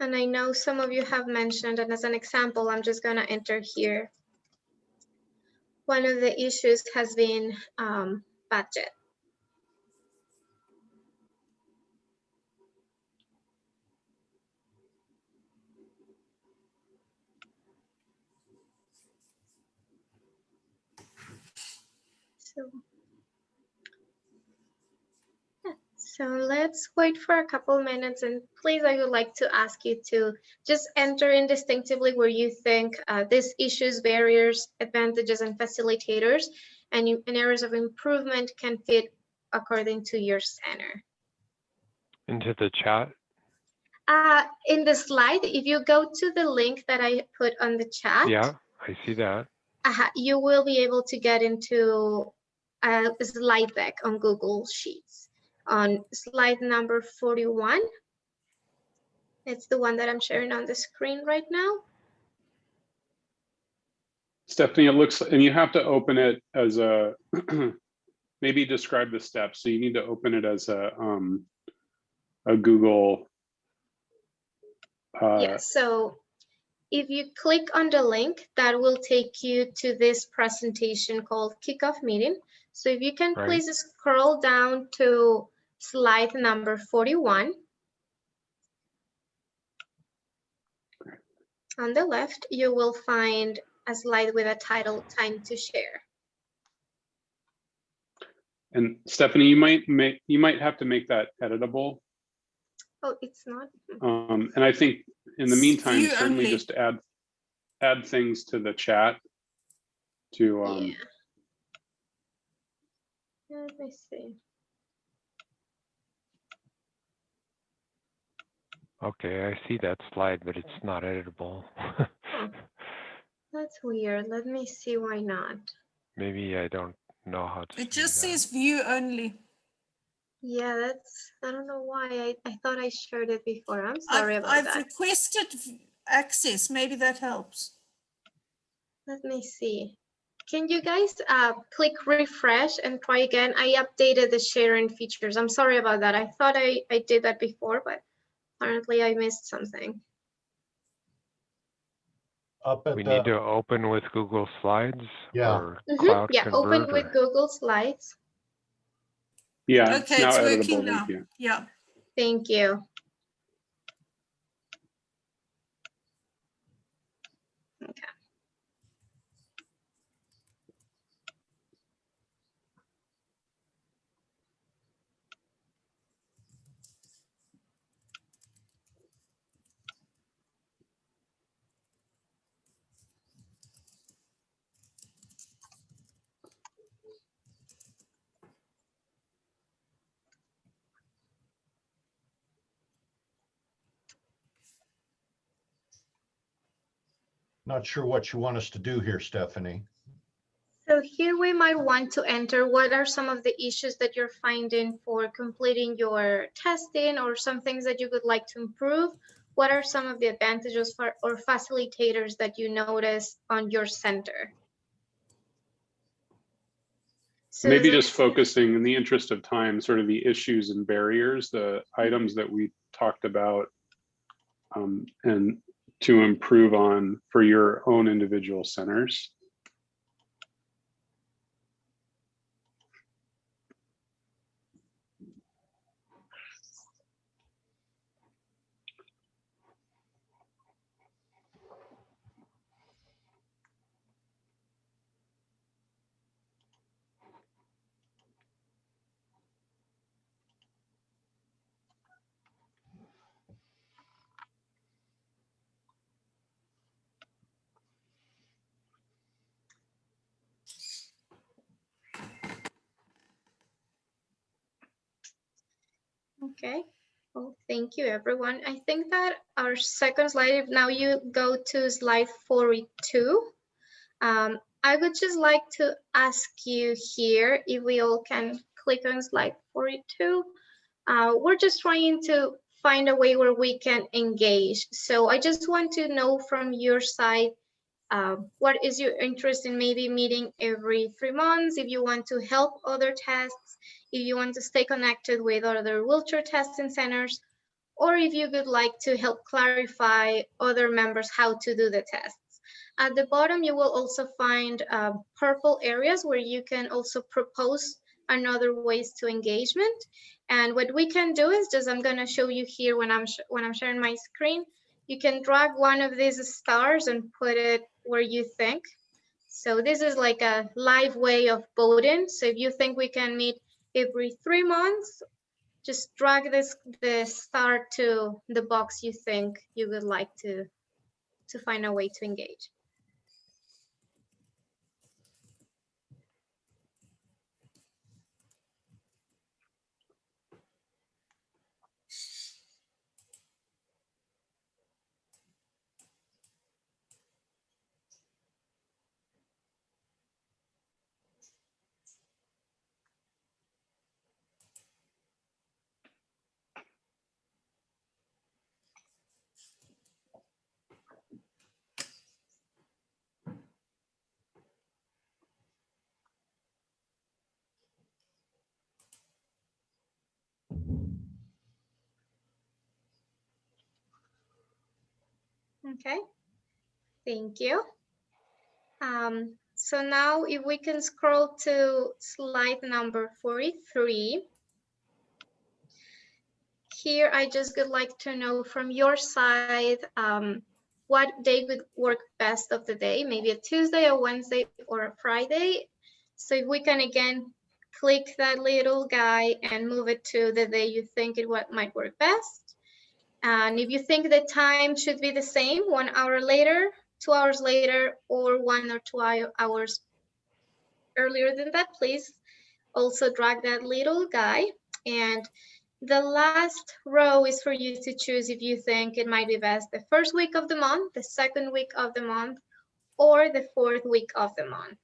And I know some of you have mentioned, and as an example, I'm just going to enter here. One of the issues has been budget. So let's wait for a couple minutes, and please, I would like to ask you to just enter in distinctively where you think these issues, barriers, advantages, and facilitators and areas of improvement can fit according to your center. Into the chat? In the slide, if you go to the link that I put on the chat, Yeah, I see that. you will be able to get into a slide deck on Google Sheets. On slide number 41, it's the one that I'm sharing on the screen right now. Stephanie, it looks, and you have to open it as a, maybe describe the steps. So you need to open it as a Google. Yeah, so if you click on the link, that will take you to this presentation called Kickoff Meeting. So if you can please scroll down to slide number 41. On the left, you will find a slide with a title, Time to Share. And Stephanie, you might have to make that editable. Oh, it's not. And I think in the meantime, View certainly only. just add things to the chat to Yeah. Let me see. Okay, I see that slide, but it's not editable. Oh, that's weird. Let me see why not. Maybe I don't know how to. It just do that. says view only. Yeah, I don't know why. I thought I shared it before. I'm sorry about I've that. requested access. Maybe that helps. Let me see. Can you guys click refresh and try again? I updated the sharing features. I'm sorry about that. I thought I did that before, but apparently I missed something. We need to open with Google Slides or Cloud Yeah, open Convert. with Google Slides. Yeah, Okay, it's working now. Thank you. Yeah. Thank you. Okay. Not sure what you want us to do here, Stephanie. So here we might want to enter what are some of the issues that you're finding for completing your testing, or some things that you would like to improve. What are some of the advantages or facilitators that you notice on your center? So Maybe just focusing, in the interest of time, sort of the issues and barriers, the items that we talked about, and to improve on for your own individual centers. Okay, well, thank you, everyone. I think that our second slide, if now you go to slide 42, I would just like to ask you here if we all can click on slide 42. We're just trying to find a way where we can engage. So I just want to know from your side, what is your interest in maybe meeting every 3 months, if you want to help other tests, if you want to stay connected with other wheelchair testing centers, or if you would like to help clarify other members how to do the tests. At the bottom, you will also find purple areas where you can also propose another ways to engagement. And what we can do is just, I'm gonna show you here when I'm sharing my screen. You can drag one of these stars and put it where you think. So this is like a live way of voting. So if you think we can meet every 3 months, just drag the star to the box you think you would like to find a way to engage. Okay, thank you. So now if we can scroll to slide number 43. Here, I just would like to know from your side, what day would work best of the day, maybe a Tuesday, a Wednesday, or a Friday. So if we can again, click that little guy and move it to the day you think it might work best. And if you think the time should be the same, 1 hour later, 2 hours later, or 1 or 2 hours earlier than that, please also drag that little guy. And the last row is for you to choose if you think it might be best the first week of the month, the second week of the month, or the fourth week of the month.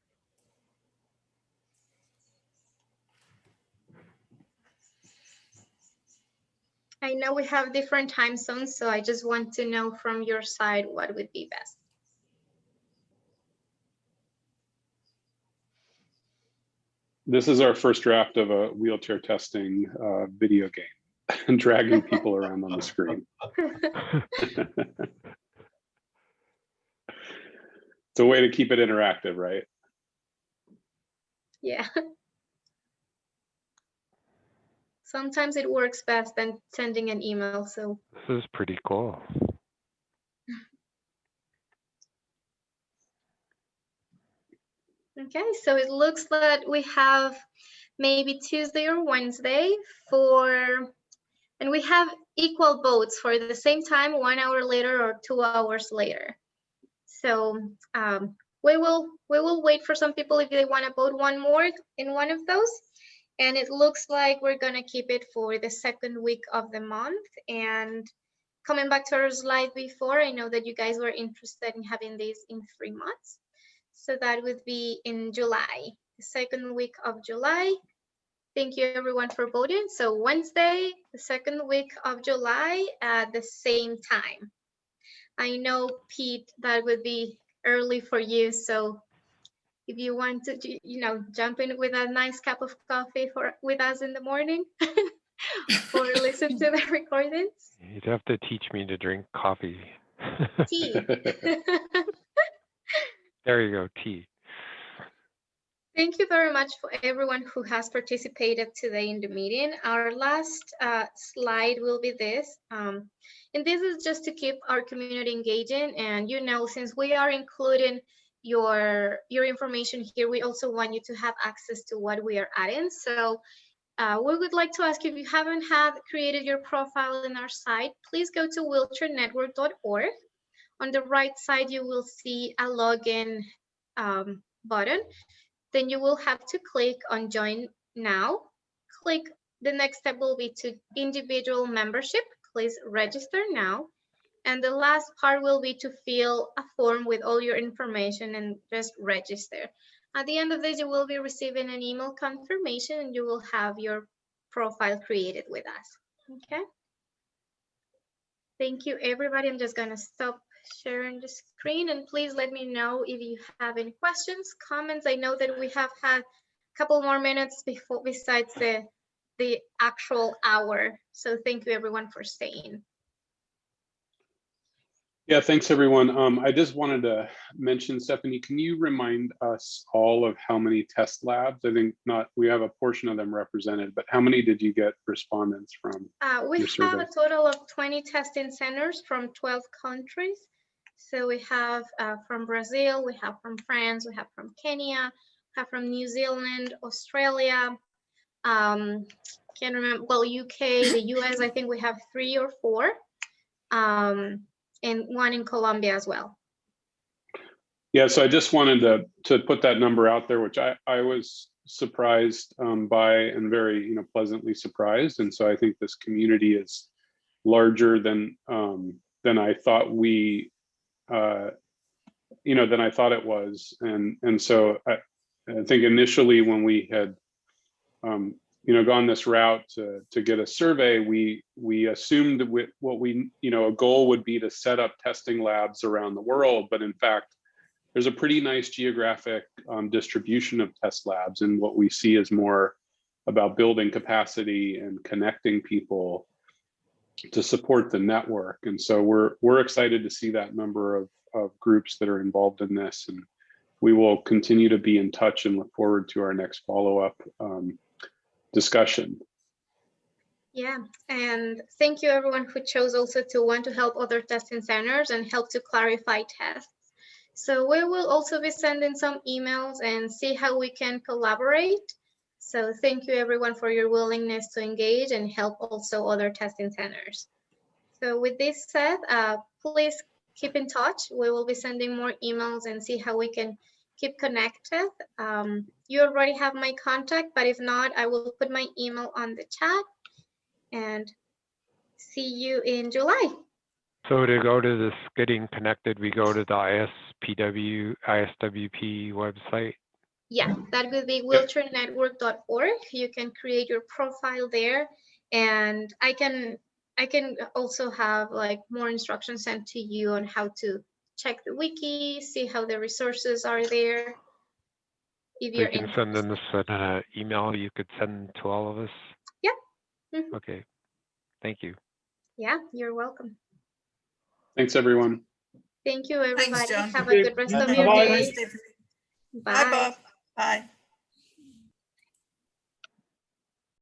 I know we have different time zones, so I just want to know from your side what would be best. This is our first draft of a wheelchair testing video game and dragging people around on the screen. It's a way to keep it interactive, right? Yeah. Sometimes it works best than sending an email, so. This is pretty cool. Okay, so it looks that we have maybe Tuesday or Wednesday and we have equal votes for the same time, 1 hour later or 2 hours later. So we will wait for some people if they want to vote one more in one of those. And it looks like we're gonna keep it for the second week of the month. And coming back to our slide before, I know that you guys were interested in having these in 3 months. So that would be in July, the second week of July. Thank you everyone for voting. So Wednesday, the second week of July at the same time. I know, Pete, that would be early for you. So if you want to, jump in with a nice cup of coffee with us in the morning or listen to the recordings. You'd have to teach me to drink coffee. Tea. There you go, tea. Thank you very much for everyone who has participated today in the meeting. Our last slide will be this. And this is just to keep our community engaging. And since we are including your information here, we also want you to have access to what we are adding. So we would like to ask you, if you haven't created your profile in our site, please go to wheelchairnetwork.org. On the right side, you will see a login button. Then you will have to click on join now. The next step will be to individual membership. Please register now. And the last part will be to fill a form with all your information and just register. At the end of this, you will be receiving an email confirmation and you will have your profile created with us. Okay. Thank you, everybody. I'm just gonna stop sharing the screen and please let me know if you have any questions, comments. I know that we have had a couple more minutes besides the actual hour. So thank you everyone for staying. Yeah, thanks everyone. I just wanted to mention, Stephanie, can you remind us all of how many test labs? I think we have a portion of them represented, but how many did you get respondents from? We have a total of 20 testing centers from 12 countries. So we have from Brazil, we have from France, we have from Kenya, we have from New Zealand, Australia, can't remember, well, UK, the US, I think we have 3 or 4, and one in Colombia as well. Yeah, so I just wanted to put that number out there, which I was surprised by, and very pleasantly surprised. And so I think this community is larger than I thought than I thought it was. And so I think initially when we had gone this route to get a survey, we assumed what a goal would be to set up testing labs around the world, but in fact there's a pretty nice geographic distribution of test labs, and what we see is more about building capacity and connecting people to support the network. And so we're excited to see that number of groups that are involved in this, and we will continue to be in touch and look forward to our next follow-up discussion. Yeah, and thank you everyone who chose also to want to help other testing centers and help to clarify tests. So we will also be sending some emails and see how we can collaborate. So thank you everyone for your willingness to engage and help also other testing centers. So with this said, please keep in touch. We will be sending more emails and see how we can keep connected. You already have my contact, but if not, I will put my email on the chat, and see you in July. So to go to this getting connected, we go to the ISWP website. Yeah, that would be wheelchairnetwork.org. You can create your profile there, and I can also have like more instructions sent to you on how to check the wiki, see how the resources are there. If you're You can send them an email you could send to all of us. Yep. Okay. Thank you. Yeah, you're welcome. Thanks, everyone. Thank you, everybody. John. Have a good rest of your Bye-bye. day. Bye, Bob. Bye.